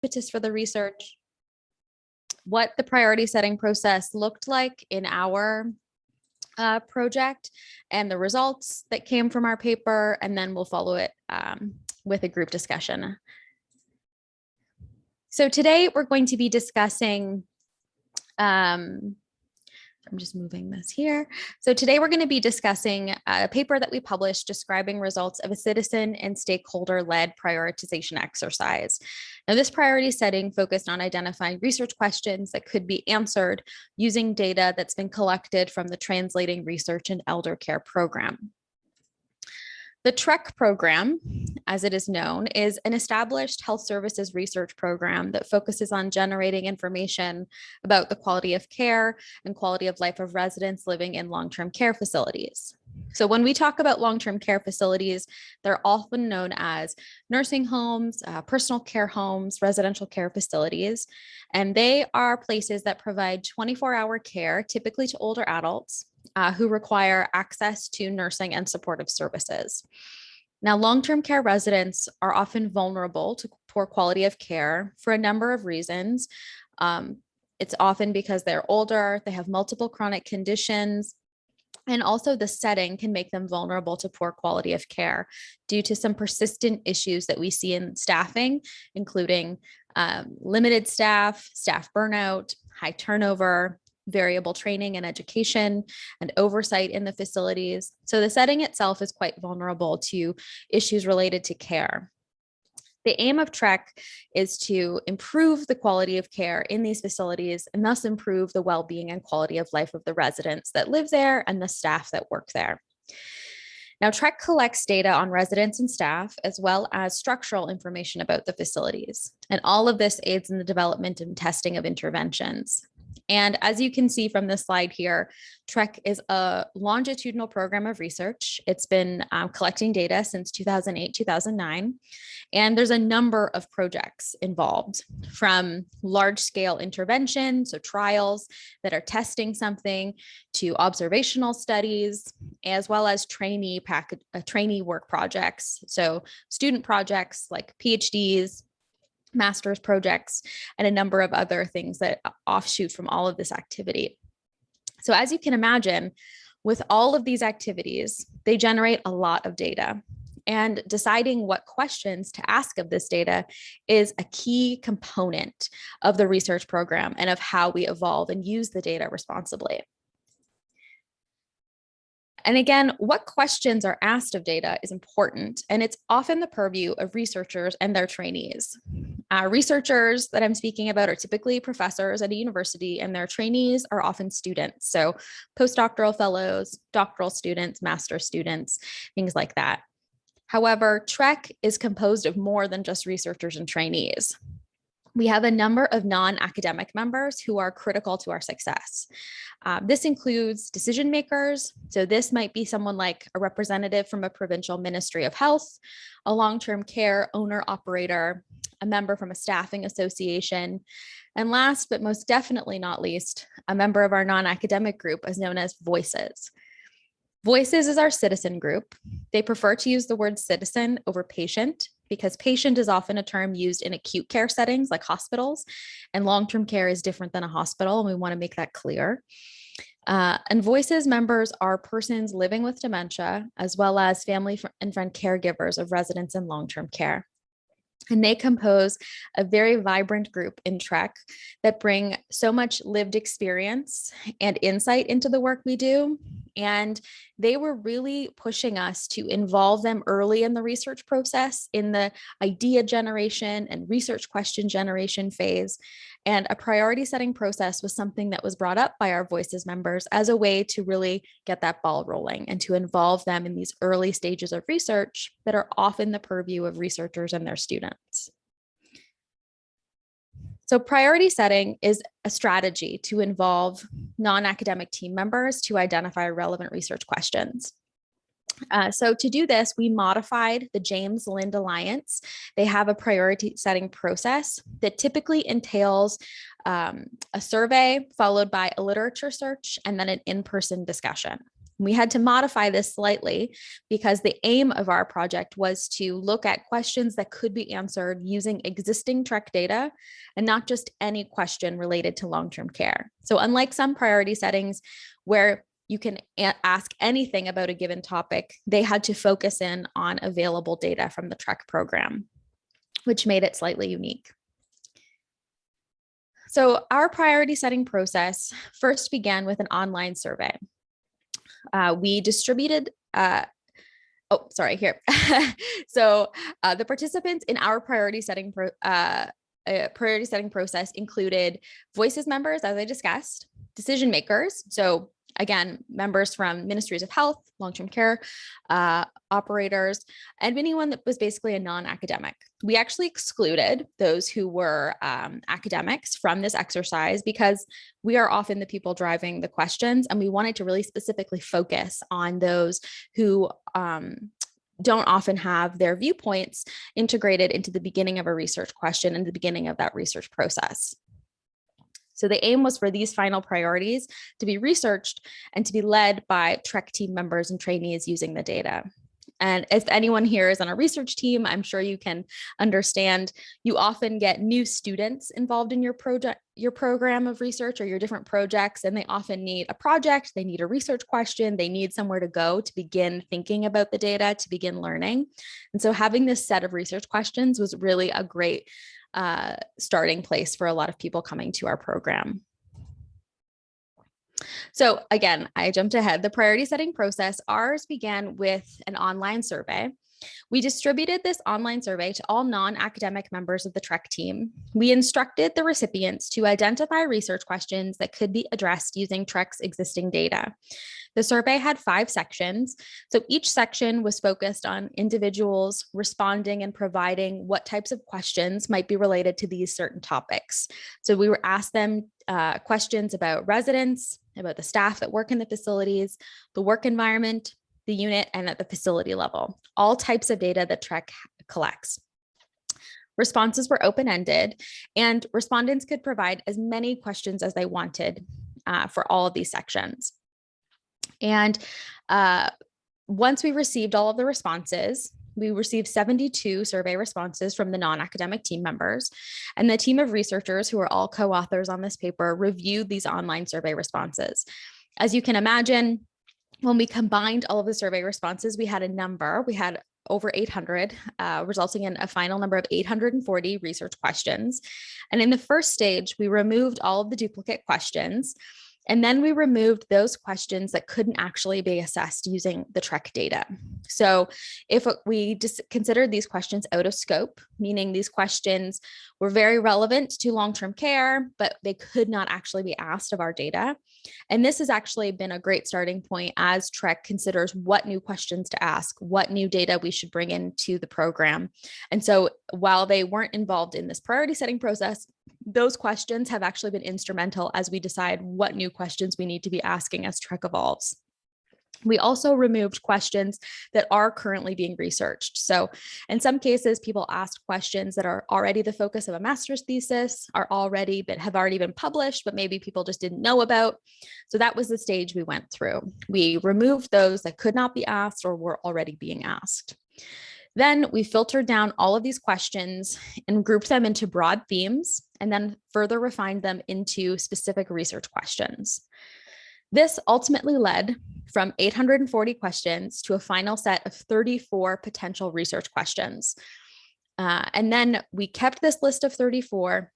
impetus for the research, what the priority setting process looked like in our project, and the results that came from our paper, and then we'll follow it with a group discussion. So today we're going to be discussing, I'm just moving this here. So today we're going to be discussing a paper that we published describing results of a citizen and stakeholder-led prioritization exercise. Now, this priority setting focused on identifying research questions that could be answered using data that's been collected from the Translating Research in Elder Care program. The TREC program, as it is known, is an established health services research program that focuses on generating information about the quality of care and quality of life of residents living in long-term care facilities. So when we talk about long-term care facilities, they're often known as nursing homes, personal care homes, residential care facilities, and they are places that provide 24-hour care, typically to older adults, who require access to nursing and supportive services. Now, long-term care residents are often vulnerable to poor quality of care for a number of reasons. It's often because they're older, they have multiple chronic conditions, and also the setting can make them vulnerable to poor quality of care due to some persistent issues that we see in staffing, including limited staff, staff burnout, high turnover, variable training and education, and oversight in the facilities. So the setting itself is quite vulnerable to issues related to care. The aim of TREC is to improve the quality of care in these facilities and thus improve the well-being and quality of life of the residents that live there and the staff that work there. Now, TREC collects data on residents and staff, as well as structural information about the facilities. And all of this aids in the development and testing of interventions. And as you can see from this slide here, TREC is a longitudinal program of research. It's been collecting data since 2008, 2009. And there's a number of projects involved, from large-scale intervention, so trials that are testing something, to observational studies, as well as trainee work projects. So student projects like PhDs, master's projects, and a number of other things that offshoot from all of this activity. So as you can imagine, with all of these activities, they generate a lot of data. And deciding what questions to ask of this data is a key component of the research program and of how we evolve and use the data responsibly. And again, what questions are asked of data is important, and it's often the purview of researchers and their trainees. Researchers that I'm speaking about are typically professors at a university, and their trainees are often students. So postdoctoral fellows, doctoral students, master's students, things like that. However, TREC is composed of more than just researchers and trainees. We have a number of non-academic members who are critical to our success. This includes decision makers. So this might be someone like a representative from a provincial ministry of health, a long-term care owner operator, a member from a staffing association, and last but most definitely not least, a member of our non-academic group is known as Voices. Voices is our citizen group. They prefer to use the word citizen over patient because patient is often a term used in acute care settings like hospitals, and long-term care is different than a hospital, and we want to make that clear. And Voices members are persons living with dementia, as well as family and friend caregivers of residents in long-term care. And they compose a very vibrant group in TREC that bring so much lived experience and insight into the work we do. And they were really pushing us to involve them early in the research process, in the idea generation and research question generation phase. And a priority setting process was something that was brought up by our Voices members as a way to really get that ball rolling and to involve them in these early stages of research that are often the purview of researchers and their students. So priority setting is a strategy to involve non-academic team members to identify relevant research questions. So to do this, we modified the James Lind Alliance. They have a priority setting process that typically entails a survey followed by a literature search and then an in-person discussion. We had to modify this slightly because the aim of our project was to look at questions that could be answered using existing TREC data and not just any question related to long-term care. So unlike some priority settings where you can ask anything about a given topic, they had to focus in on available data from the TREC program, which made it slightly unique. So our priority setting process first began with an online survey. We distributed, the participants in our priority setting process included voices members, as I discussed, decision makers. So again, members from ministries of health, long-term care, operators, and anyone that was basically a non-academic. We actually excluded those who were academics from this exercise because we are often the people driving the questions, and we wanted to really specifically focus on those who don't often have their viewpoints integrated into the beginning of a research question and the beginning of that research process. So the aim was for these final priorities to be researched and to be led by TREC team members and trainees using the data. And if anyone here is on a research team, I'm sure you can understand you often get new students involved in your program of research or your different projects, and they often need a project, they need a research question, they need somewhere to go to begin thinking about the data, to begin learning. And so having this set of research questions was really a great starting place for a lot of people coming to our program. So again, I jumped ahead. The priority setting process, ours began with an online survey. We distributed this online survey to all non-academic members of the TREC team. We instructed the recipients to identify research questions that could be addressed using TREC's existing data. The survey had 5 sections. So each section was focused on individuals responding and providing what types of questions might be related to these certain topics. So we were asked them questions about residents, about the staff that work in the facilities, the work environment, the unit, and at the facility level, all types of data that TREC collects. Responses were open-ended, and respondents could provide as many questions as they wanted for all of these sections. And once we received all of the responses, we received 72 survey responses from the non-academic team members, and the team of researchers who are all co-authors on this paper reviewed these online survey responses. As you can imagine, when we combined all of the survey responses, we had a number, we had over 800, resulting in a final number of 840 research questions. And in the first stage, we removed all of the duplicate questions. And then we removed those questions that couldn't actually be assessed using the TREC data. So if we just considered these questions out of scope, meaning these questions were very relevant to long-term care, but they could not actually be asked of our data. And this has actually been a great starting point as TREC considers what new questions to ask, what new data we should bring into the program. And so while they weren't involved in this priority setting process, those questions have actually been instrumental as we decide what new questions we need to be asking as TREC evolves. We also removed questions that are currently being researched. So in some cases, people ask questions that are already the focus of a master's thesis, have already been published, but maybe people just didn't know about. So that was the stage we went through. We removed those that could not be asked or were already being asked. Then we filtered down all of these questions and grouped them into broad themes, and then further refined them into specific research questions. This ultimately led from 840 questions to a final set of 34 potential research questions. And then we kept this list of 34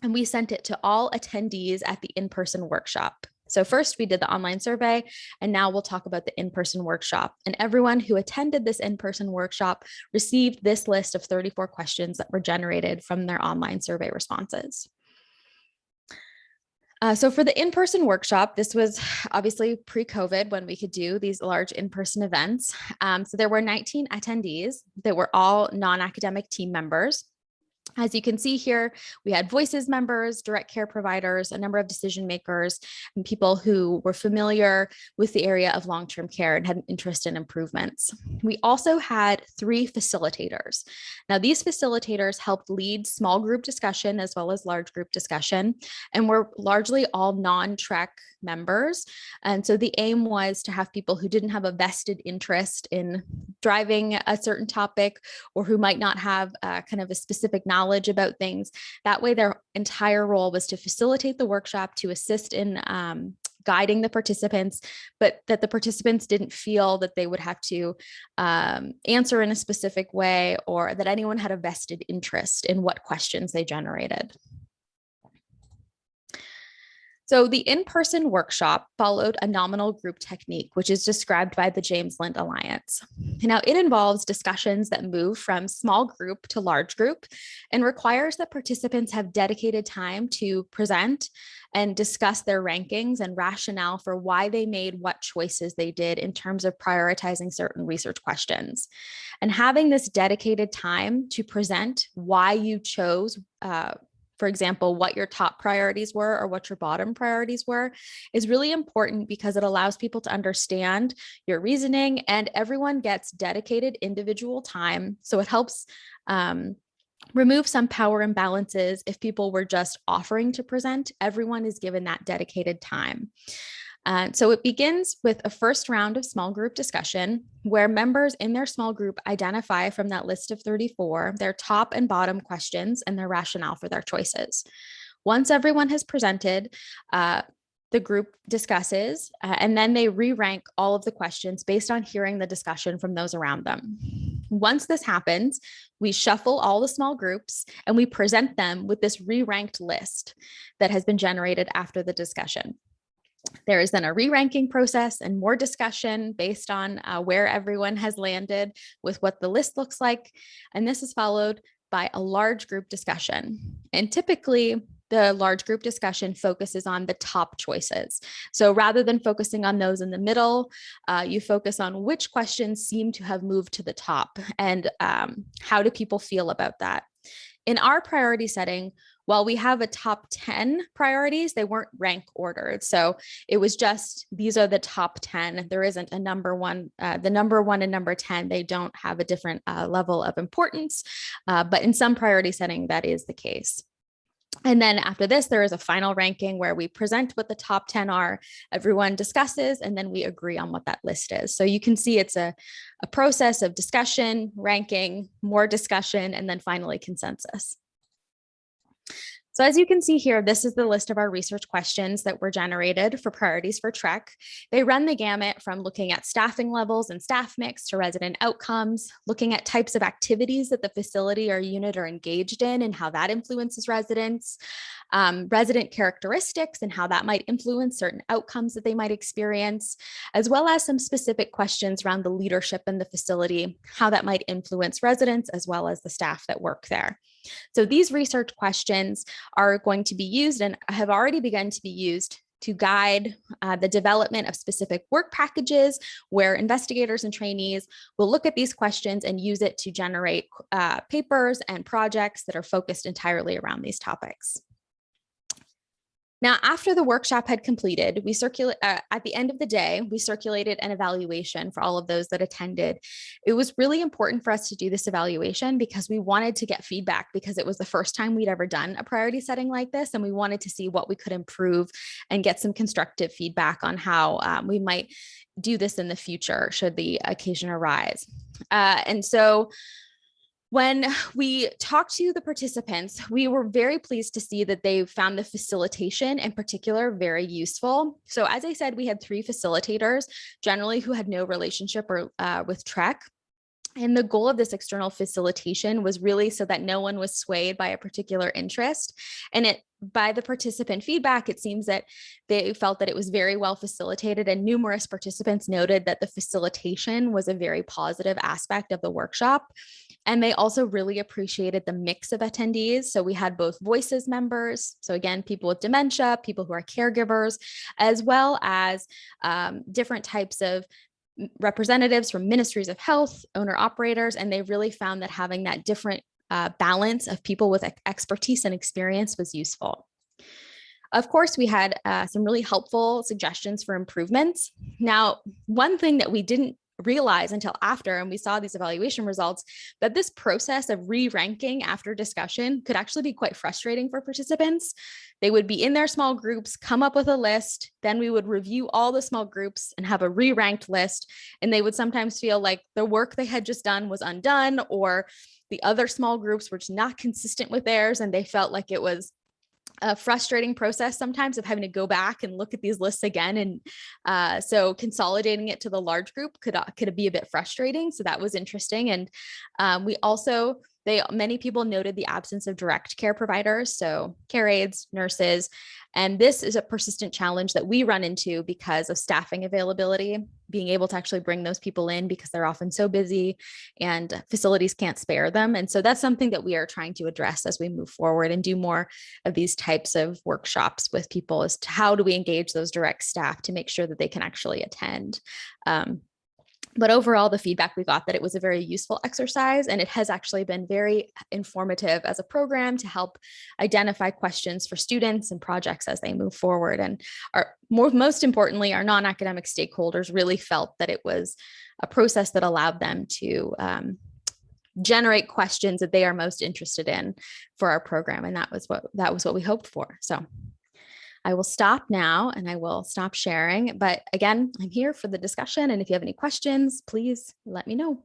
and we sent it to all attendees at the in-person workshop. So first we did the online survey, and now we'll talk about the in-person workshop. And everyone who attended this in-person workshop received this list of 34 questions that were generated from their online survey responses. So for the in-person workshop, this was obviously pre-COVID when we could do these large in-person events. So there were 19 attendees that were all non-academic team members. As you can see here, we had voices members, direct care providers, a number of decision makers, and people who were familiar with the area of long-term care and had an interest in improvements. We also had 3 facilitators. Now, these facilitators helped lead small group discussion as well as large group discussion, and were largely all non-TREC members. And so the aim was to have people who didn't have a vested interest in driving a certain topic, or who might not have kind of a specific knowledge about things. That way, their entire role was to facilitate the workshop, to assist in guiding the participants, but that the participants didn't feel that they would have to answer in a specific way, or that anyone had a vested interest in what questions they generated. So the in-person workshop followed a nominal group technique, which is described by the James Lind Alliance. Now, it involves discussions that move from small group to large group and requires that participants have dedicated time to present and discuss their rankings and rationale for why they made what choices they did in terms of prioritizing certain research questions. And having this dedicated time to present why you chose for example, what your top priorities were or what your bottom priorities were, is really important because it allows people to understand your reasoning, and everyone gets dedicated individual time. So it helps remove some power imbalances. If people were just offering to present, everyone is given that dedicated time. So it begins with a first round of small group discussion where members in their small group identify from that list of 34 their top and bottom questions and their rationale for their choices. Once everyone has presented, the group discusses, and then they re-rank all of the questions based on hearing the discussion from those around them. Once this happens, we shuffle all the small groups and we present them with this re-ranked list that has been generated after the discussion. There is then a re-ranking process and more discussion based on where everyone has landed with what the list looks like. And this is followed by a large group discussion. And typically, the large group discussion focuses on the top choices. So rather than focusing on those in the middle, you focus on which questions seem to have moved to the top and how do people feel about that. In our priority setting, while we have a top 10 priorities, they weren't rank ordered. So it was just, these are the top 10. There isn't a number one, the number 1 and number 10, they don't have a different level of importance. But in some priority setting, that is the case. And then after this, there is a final ranking where we present what the top 10 are, everyone discusses, and then we agree on what that list is. So you can see it's a process of discussion, ranking, more discussion, and then finally consensus. So as you can see here, this is the list of our research questions that were generated for priorities for TREC. They run the gamut from looking at staffing levels and staff mix to resident outcomes, looking at types of activities that the facility or unit are engaged in and how that influences residents, resident characteristics and how that might influence certain outcomes that they might experience, as well as some specific questions around the leadership in the facility, how that might influence residents as well as the staff that work there. So these research questions are going to be used and have already begun to be used to guide the development of specific work packages where investigators and trainees will look at these questions and use it to generate papers and projects that are focused entirely around these topics. Now, after the workshop had completed, we at the end of the day, we circulated an evaluation for all of those that attended. It was really important for us to do this evaluation because we wanted to get feedback, because it was the first time we'd ever done a priority setting like this. And we wanted to see what we could improve and get some constructive feedback on how we might do this in the future should the occasion arise. And so when we talked to the participants, we were very pleased to see that they found the facilitation in particular very useful. So as I said, we had 3 facilitators, generally who had no relationship or with TREC. And the goal of this external facilitation was really so that no one was swayed by a particular interest. And by the participant feedback, it seems that they felt that it was very well facilitated, and numerous participants noted that the facilitation was a very positive aspect of the workshop. And they also really appreciated the mix of attendees. So we had both voices members, so again, people with dementia, people who are caregivers, as well as different types of representatives from ministries of health, owner operators, and they really found that having that different balance of people with expertise and experience was useful. Of course, we had some really helpful suggestions for improvements. Now, one thing that we didn't realize until after, and we saw these evaluation results, that this process of re-ranking after discussion could actually be quite frustrating for participants. They would be in their small groups, come up with a list, then we would review all the small groups and have a re-ranked list. And they would sometimes feel like the work they had just done was undone, or the other small groups were just not consistent with theirs, and they felt like it was a frustrating process sometimes of having to go back and look at these lists again. And so consolidating it to the large group could be a bit frustrating. So that was interesting. And many people noted the absence of direct care providers, so care aides, nurses. And this is a persistent challenge that we run into because of staffing availability, being able to actually bring those people in because they're often so busy and facilities can't spare them. And so that's something that we are trying to address as we move forward and do more of these types of workshops with people, as to how do we engage those direct staff to make sure that they can actually attend. But overall, the feedback we got that it was a very useful exercise, and it has actually been very informative as a program to help identify questions for students and projects as they move forward. And most importantly, our non-academic stakeholders really felt that it was a process that allowed them to generate questions that they are most interested in for our program. And that was what we hoped for. So I will stop now and I will stop sharing. But again, I'm here for the discussion. And if you have any questions, please let me know.